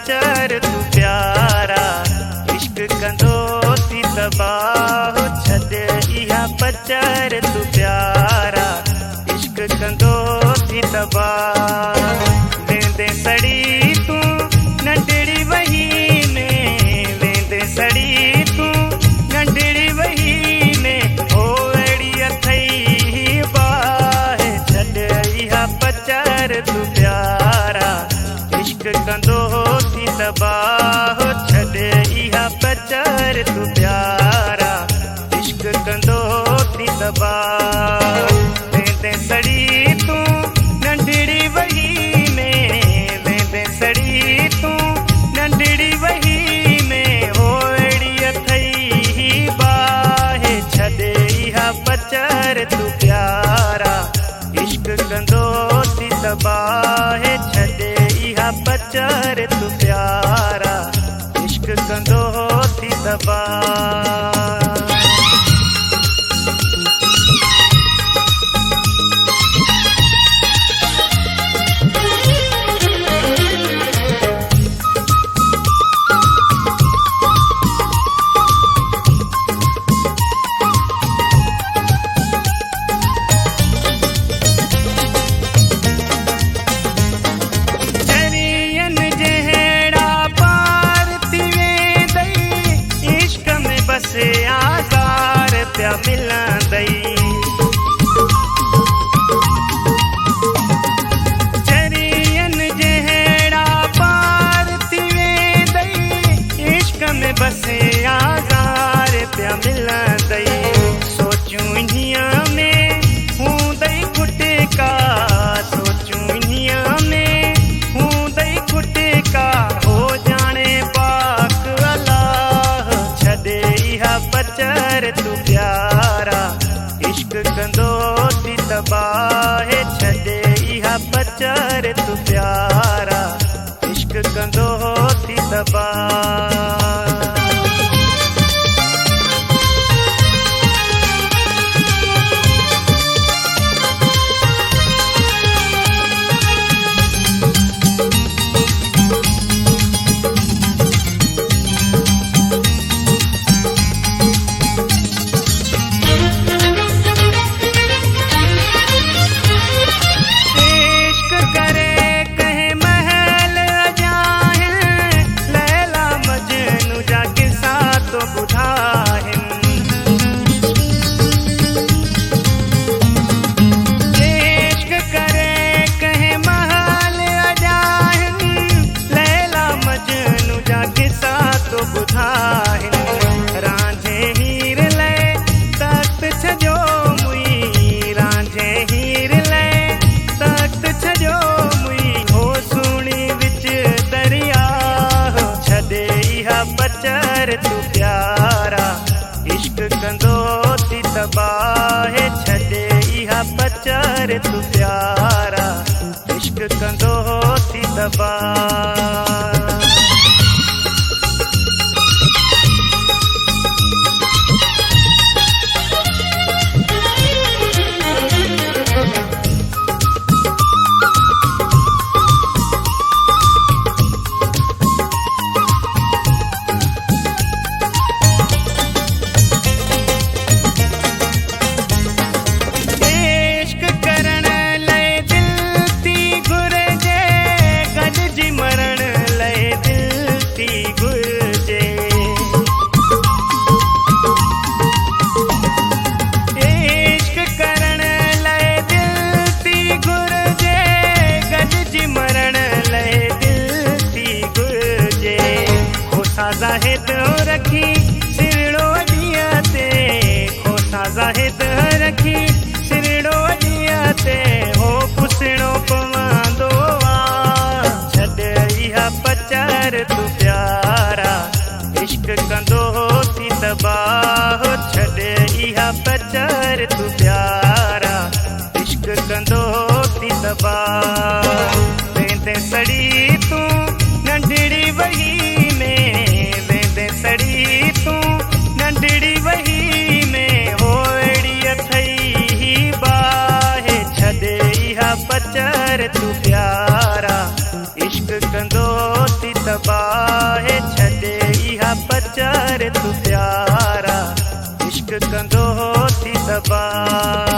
पचर तू प्यारा, इश्क कंदो थी तबाह छॾ इहा पचर तू प्यारा, इश्क कंदो थी तबाह। वेंदे सड़ी तू नंढड़ी वही में, वेंदे सड़ी तू नंढड़ी वही में, ओ अड़ी अथई बाह छॾ इहा पचर तू प्यारा, इश्क कंदो थी तबाह छॾ इहा पचर तू प्यारा, इश्क कंदो थी तबाह। वेंदे सड़ी तू नंढड़ी वही में, वेंदे सड़ी तू नंढड़ी वही में, ओ अड़ी अथई बाह छॾ इहा पचर तू प्यारा, इश्क कंदो थी तबाह छॾ इहा पचर तू प्यारा, इश्क कंदो थी तबाह। आज़ार प्या मिलंदई, चरियन जहिड़ा पार थी वेंदई, इश्क में बसे आज़ार प्या मिलंदई। सोचूं इन्हीअ में हूंदई खुटका, सोचूं इन्हीअ में हूंदई खुटका, हो जाने पाक अल्लाह छॾ इहा पचर तू प्यारा, इश्क कंदो थी तबाह छॾ इहा पचर तू प्यारा, इश्क कंदो थी तबाह। रांझे हीर ले तख्त छॾियो मुई, रांझे हीर ले तख्त छॾियो मुई, हो सुणी विच दरिया छॾ इहा पचर तू प्यारा, इश्क कंदो थी तबाह छॾ इहा पचर तू प्यारा, इश्क कंदो थी तबाह। ज़ाहिद रखी सिरड़ो अॾीअ ते, खोसा ज़ाहिद रखी सिरड़ो अॾीअ ते, हो पुसणो पवंदो आ छॾ इहा पचर तू प्यारा, इश्क कंदो थी तबाह छॾ इहा पचर तू प्यारा, इश्क कंदो थी तबाह। वेंदे सड़ी तू नंढड़ी वही में, वेंदे सड़ी तू नंढड़ी वही में, हो अड़ी अथई बाह छॾ इहा पचर तू प्यारा, इश्क कंदो थी तबाह। दबाए छॾे इहा पचार तूं प्यारा इश्क कंदो थी दबा।